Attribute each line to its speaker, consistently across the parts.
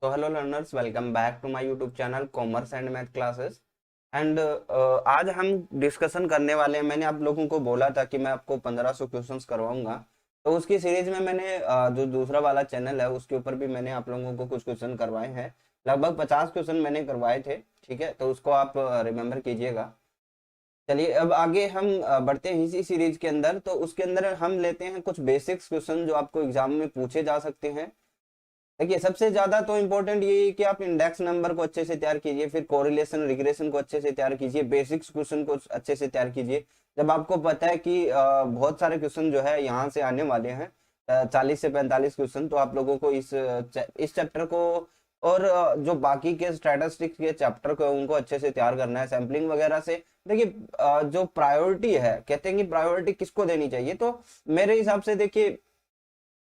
Speaker 1: तो hello learners, welcome back to my YouTube channel commerce and math classes. And आज हम discussion करने वाले हैं। मैंने आप लोगों को बोला था कि मैं आपको 1500 क्वेश्चंस करवाऊंगा। तो उसकी सीरीज में मैंने जो दूसरा वाला चैनल है उसके ऊपर भी मैंने आप लोगों को कुछ क्वेश्चन करवाए हैं। लगभग 50 क्वेश्चन मैंने करवाए थे। ठीक है, तो उसको आप रिमेम्बर कीजिएगा। चलिए अब आगे हम बढ़ते हैं इसी सीरीज के अंदर। तो उसके अंदर हम लेते हैं कुछ बेसिक्स क्वेश्चन जो आपको एग्जाम में पूछे जा सकते हैं। देखिए, सबसे ज्यादा तो इम्पोर्टेंट ये है कि आप इंडेक्स नंबर को अच्छे से तैयार कीजिए, फिर कोरिलेशन रिग्रेशन को अच्छे से तैयार कीजिए, बेसिक्स क्वेश्चन को अच्छे से तैयार कीजिए। जब आपको पता है कि बहुत सारे क्वेश्चन जो है यहाँ से आने वाले हैं, 40 से 45 क्वेश्चन, तो आप लोगों को इस चैप्टर को और जो बाकी के स्टैटिस्टिक्स के चैप्टर को उनको अच्छे से तैयार करना है सैम्पलिंग वगैरह से। देखिए, जो प्रायोरिटी है, कहते हैं कि प्रायोरिटी किसको देनी चाहिए, तो मेरे हिसाब से देखिए,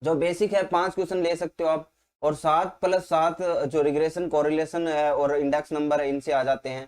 Speaker 1: जो बेसिक है 5 क्वेश्चन ले सकते हो आप, और 7+7 जो रिग्रेशन कोरिलेशन है और इंडेक्स नंबर है इनसे आ जाते हैं।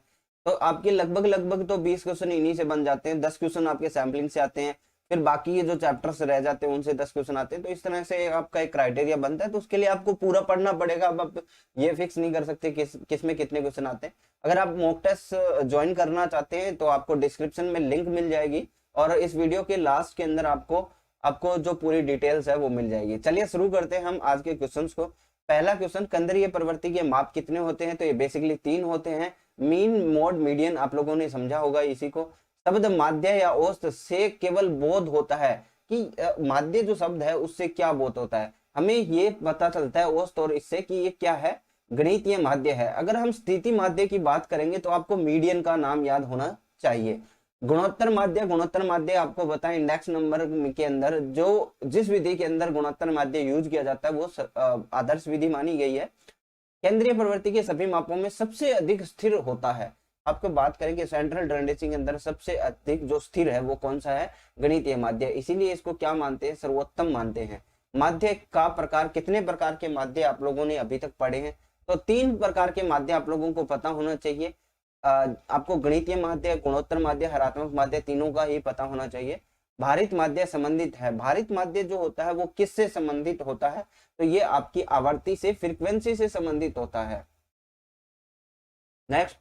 Speaker 1: तो आपके लगभग लगभग तो 20 क्वेश्चन इन्हीं से बन जाते हैं। 10 क्वेश्चन आपके सैम्पलिंग से आते हैं, फिर बाकी ये जो चैप्टर्स रह जाते हैं उनसे 10 क्वेश्चन आते हैं। तो इस तरह से आपका एक क्राइटेरिया बनता है। तो उसके लिए आपको पूरा पढ़ना पड़ेगा। अब आप ये फिक्स नहीं कर सकते किस में कितने क्वेश्चन आते हैं। अगर आप मॉक टेस्ट ज्वाइन करना चाहते हैं तो आपको डिस्क्रिप्शन में लिंक मिल जाएगी, और इस वीडियो के लास्ट के अंदर आपको आपको जो पूरी डिटेल्स है वो मिल जाएगी। चलिए शुरू करते हैं हम आज के क्वेश्चंस को। पहला क्वेश्चन, केंद्रीय प्रवृत्ति के माप कितने होते हैं? तो ये बेसिकली 3 होते हैं। मीन, मोड, मीडियन आप लोगों ने समझा होगा इसी को। शब्द माध्य या औसत से केवल बोध होता है कि माध्य जो शब्द है उससे क्या बोध होता है। हमें ये पता चलता है औसत और इससे कि ये क्या है, गणितीय माध्य है। अगर हम स्थिति माध्य की बात करेंगे तो आपको मीडियन का नाम याद होना चाहिए। गुणोत्तर माध्य आपको बताएं, इंडेक्स नंबर के अंदर जो जिस विधि के अंदर गुणोत्तर माध्य यूज किया जाता है वो आदर्श विधि मानी गई है। केंद्रीय प्रवृत्ति के सभी मापों में सबसे अधिक स्थिर होता है। आपको बात करें कि सेंट्रल टेंडेंसी के अंदर सबसे अधिक जो स्थिर है वो कौन सा है? गणितीय माध्य। इसीलिए इसको क्या मानते हैं? सर्वोत्तम मानते हैं। माध्य का प्रकार, कितने प्रकार के माध्य आप लोगों ने अभी तक पढ़े हैं? तो 3 प्रकार के माध्य आप लोगों को पता होना चाहिए। आपको गणितीय माध्य, गुणोत्तर माध्य, हरात्मक माध्य, तीनों का ही पता होना चाहिए। भारित माध्य संबंधित है। भारित माध्य जो होता है वो किससे संबंधित होता है? तो ये आपकी आवर्ती से, फ्रीक्वेंसी से संबंधित होता है। नेक्स्ट,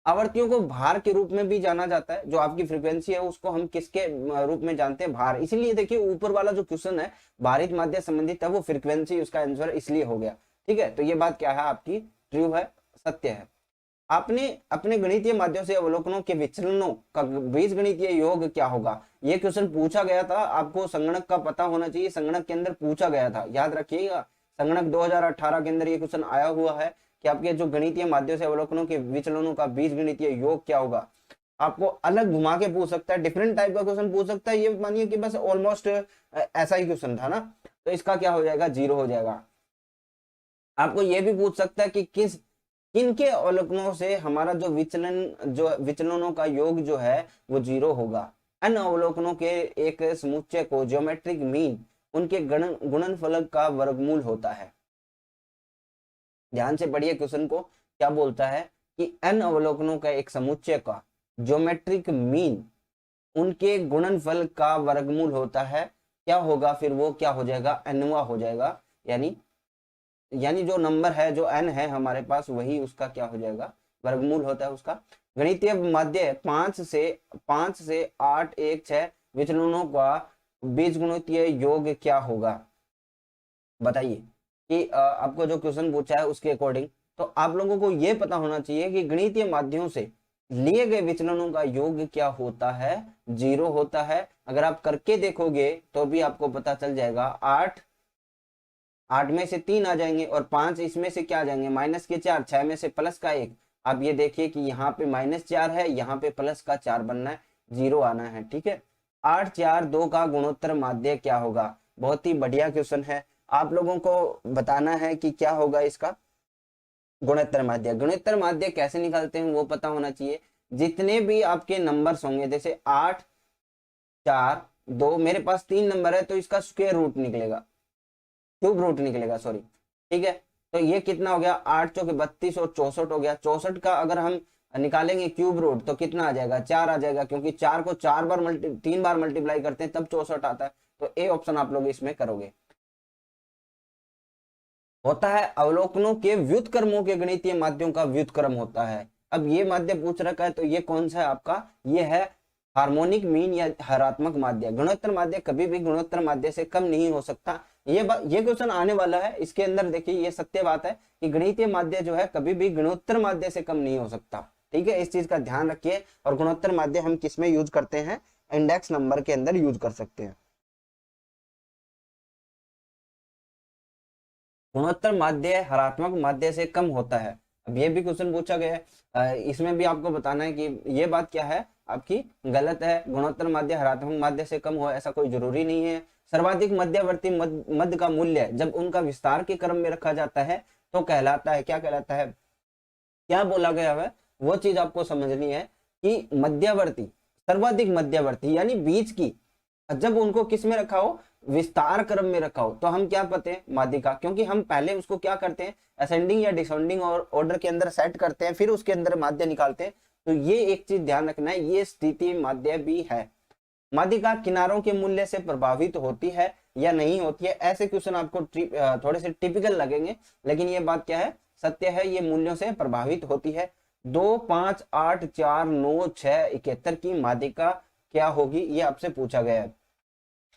Speaker 1: आवर्तियों को भार के रूप में भी जाना जाता है। जो आपकी फ्रीक्वेंसी है उसको हम किसके रूप में जानते हैं? भार। इसीलिए देखिए, ऊपर वाला जो क्वेश्चन है भारित माध्य संबंधित है, वो फ्रीक्वेंसी उसका आंसर इसलिए हो गया। ठीक है, तो ये बात क्या है आपकी? ट्रू है, सत्य है। आपने अपने गणितीय माध्यम से अवलोकनों के विचलनों का बीजगणितीय योग क्या होगा? ये क्वेश्चन पूछा गया था, आपको संगणक का पता होना चाहिए। संगणक के अंदर पूछा गया था, याद रखिएगा। संगणक 2018 के अंदर ये क्वेश्चन आया हुआ है कि आपके जो गणितीय माध्यम से अवलोकनों के विचलनों का बीजगणितीय योग क्या होगा। आपको अलग घुमा के पूछ सकता है, डिफरेंट टाइप का क्वेश्चन पूछ सकता है। ये मानिए कि बस ऑलमोस्ट ऐसा ही क्वेश्चन था ना, तो इसका क्या हो जाएगा? 0 हो जाएगा। आपको ये भी पूछ सकता है कि किनके अवलोकनों से हमारा जो विचलनों का योग जो है वो 0 होगा। अन्य अवलोकनों के एक समुच्चय को ज्योमेट्रिक मीन उनके गुणनफल का वर्गमूल होता है। ध्यान से पढ़िए क्वेश्चन को, क्या बोलता है कि n अवलोकनों का एक समुच्चय का ज्योमेट्रिक मीन उनके गुणनफल का वर्गमूल होता है। क्या होगा फिर? वो क्या हो जाएगा? nवा हो जाएगा। यानी जो नंबर है, जो n है हमारे पास, वही उसका क्या हो जाएगा? वर्गमूल होता है उसका। गणितीय माध्य 5 से 8, 1, 6 विचलनों का बीजगणितीय योग क्या होगा? बताइए कि आपको जो क्वेश्चन पूछा है उसके अकॉर्डिंग तो आप लोगों को यह पता होना चाहिए कि गणितीय माध्यमों से लिए गए विचलनों का योग क्या होता है? 0 होता है। अगर आप करके देखोगे तो भी आपको पता चल जाएगा। 8 में से 3 आ जाएंगे, और 5 इसमें से क्या आ जाएंगे? -4, 6 में से प्लस का 1। आप ये देखिए कि यहाँ पे -4 है, यहाँ पे प्लस का 4 बनना है, 0 आना है। ठीक है, 8, 4, 2 का गुणोत्तर माध्य क्या होगा? बहुत ही बढ़िया क्वेश्चन है। आप लोगों को बताना है कि क्या होगा इसका गुणोत्तर माध्य। गुणोत्तर माध्य कैसे निकालते हैं वो पता होना चाहिए। जितने भी आपके नंबर्स होंगे, जैसे 8, 4, 2, मेरे पास 3 नंबर है तो इसका स्क्वायर रूट निकलेगा, क्यूब रूट निकलेगा, सॉरी। ठीक है, तो ये कितना हो गया? 8 चौके 32 और 64 हो गया। 64 का अगर हम निकालेंगे क्यूब रूट तो कितना आ जाएगा? 4 आ जाएगा, क्योंकि 4 को 3 बार मल्टीप्लाई करते हैं तब 64 आता है। तो ए ऑप्शन आप लोग इसमें करोगे। होता है अवलोकनों के व्युत्क्रमों के गणितीय माध्यों का व्युत्क्रम होता है। अब ये माध्य पूछ रखा है तो ये कौन सा है आपका, ये है हार्मोनिक मीन या हरात्मक माध्य। गुणोत्तर माध्य कभी भी गुणोत्तर माध्य से कम नहीं हो सकता। ये क्वेश्चन आने वाला है, इसके अंदर देखिए ये सत्य बात है कि गणितीय माध्य जो है कभी भी गुणोत्तर माध्य से कम नहीं हो सकता। ठीक है, इस चीज का ध्यान रखिए। और गुणोत्तर माध्य हम किस में यूज करते हैं, इंडेक्स नंबर के अंदर यूज कर सकते हैं। गुणोत्तर माध्य हरात्मक माध्य से कम होता है। अब ये भी क्वेश्चन पूछा गया है, इसमें भी आपको बताना है कि ये बात क्या है आपकी गलत है। गुणोत्तर माध्य हरात्मक माध्य से कम हो ऐसा कोई जरूरी नहीं है। सर्वाधिक मध्यवर्ती मध्य का मूल्य जब उनका विस्तार के क्रम में रखा जाता है तो कहलाता है, क्या कहलाता है, क्या बोला गया है वो चीज आपको समझनी है कि मध्यवर्ती, सर्वाधिक मध्यवर्ती यानी बीच की, जब उनको किस में रखा हो, विस्तार क्रम में रखा हो, तो हम क्या पते हैं, माध्यिका। क्योंकि हम पहले उसको क्या करते हैं, असेंडिंग या डिसेंडिंग और ऑर्डर के अंदर सेट करते हैं, फिर उसके अंदर माध्य निकालते हैं। तो ये एक चीज ध्यान रखना है, ये स्थिति माध्य भी है। माध्यिका किनारों के मूल्य से प्रभावित होती है या नहीं होती है, ऐसे क्वेश्चन आपको थोड़े से टिपिकल लगेंगे, लेकिन ये बात क्या है, सत्य है, ये मूल्यों से प्रभावित होती है। 2, 5, 8, 4, 9, 6, 71 की माध्यिका क्या होगी, ये आपसे पूछा गया है।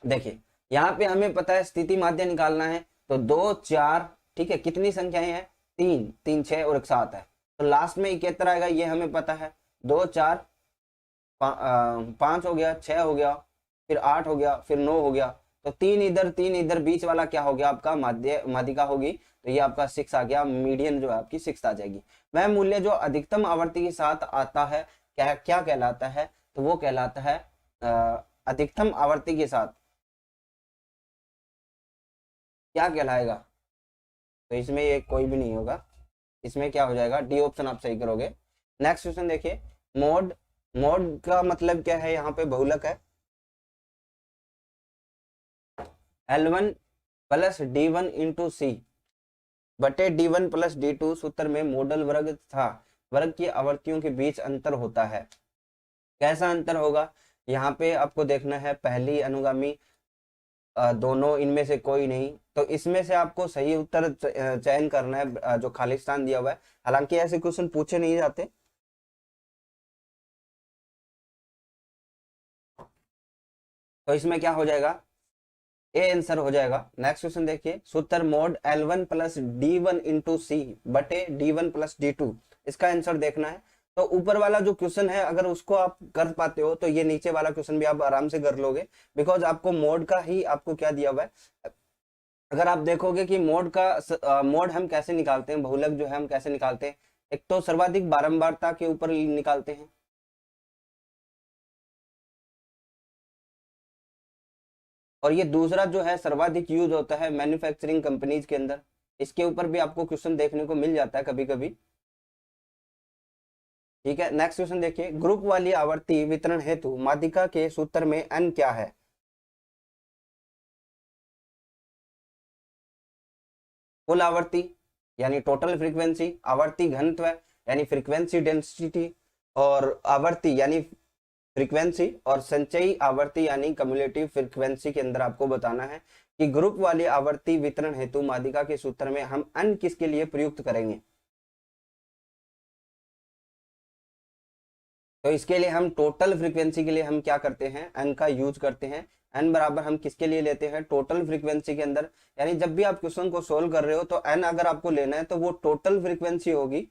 Speaker 1: देखिए यहाँ पे हमें पता है स्थिति माध्य निकालना है, तो 2, 4, ठीक है, कितनी संख्याएं हैं, 3, 3, 6 और 7 है, तो लास्ट में 71 आएगा, ये हमें पता है। 2, 4, 5 हो गया, 6 हो गया, फिर 8 हो गया, फिर 9 हो गया, तो 3 इधर 3 इधर, बीच वाला क्या हो गया आपका माध्यिका होगी, तो ये आपका 6 आ गया, मीडियन जो है आपकी 6 आ जाएगी। वह मूल्य जो अधिकतम आवर्ती के साथ आता है क्या कहलाता है, तो वो कहलाता है अधिकतम आवर्ती के साथ क्या कहलाएगा, तो इसमें ये कोई भी नहीं होगा, इसमें क्या हो जाएगा, डी ऑप्शन आप सही करोगे। नेक्स्ट क्वेश्चन देखिए, मोड, मोड का मतलब क्या है, यहाँ पे बहुलक है। L1 प्लस D1 इंटू सी बटे D1 प्लस D2 सूत्र में मॉडल वर्ग था वर्ग की आवृत्तियों के बीच अंतर होता है। कैसा अंतर होगा, यहाँ पे आपको देखना है पहली अनुगामी दोनों, इनमें से कोई नहीं, तो इसमें से आपको सही उत्तर चयन करना है जो खाली स्थान दिया हुआ है। हालांकि ऐसे क्वेश्चन पूछे नहीं जाते, तो इसमें क्या हो जाएगा, ए आंसर हो जाएगा। नेक्स्ट क्वेश्चन देखिए, सूत्र mode L1 plus D1 into सी बटे D1 प्लस D2, इसका आंसर देखना है। तो ऊपर वाला जो क्वेश्चन है अगर उसको आप कर पाते हो तो ये नीचे वाला क्वेश्चन भी आप आराम से कर लोगे, बिकॉज आपको मोड का ही आपको क्या दिया हुआ है। अगर आप देखोगे कि मोड का मोड हम कैसे निकालते हैं, बहुलक जो है हम कैसे निकालते हैं, एक तो सर्वाधिक बारंबारता के ऊपर निकालते हैं, और ये दूसरा जो है सर्वाधिक यूज होता है मैन्युफैक्चरिंग कंपनीज के अंदर, इसके ऊपर भी आपको क्वेश्चन देखने को मिल जाता है कभी कभी। ठीक है, नेक्स्ट क्वेश्चन देखिए, ग्रुप वाली आवर्ती वितरण हेतु माध्यिका के सूत्र में n क्या है, कुल आवर्ती यानी टोटल फ्रीक्वेंसी, आवर्ती घनत्व यानी फ्रीक्वेंसी डेंसिटी, और आवर्ती यानी फ्रीक्वेंसी, और संचयी आवर्ती यानी कम्युलेटिव फ्रीक्वेंसी के अंदर आपको बताना है कि ग्रुप वाली आवर्ती वितरण हेतु माध्यिका के सूत्र में हम n किसके लिए प्रयुक्त करेंगे। तो इसके लिए हम टोटल फ्रीक्वेंसी के लिए हम क्या करते हैं, n का यूज करते हैं। n बराबर हम किसके लिए लेते हैं, टोटल फ्रीक्वेंसी के अंदर, यानी जब भी आप क्वेश्चन को सोल्व कर रहे हो तो n अगर आपको लेना है तो वो टोटल फ्रीक्वेंसी होगी,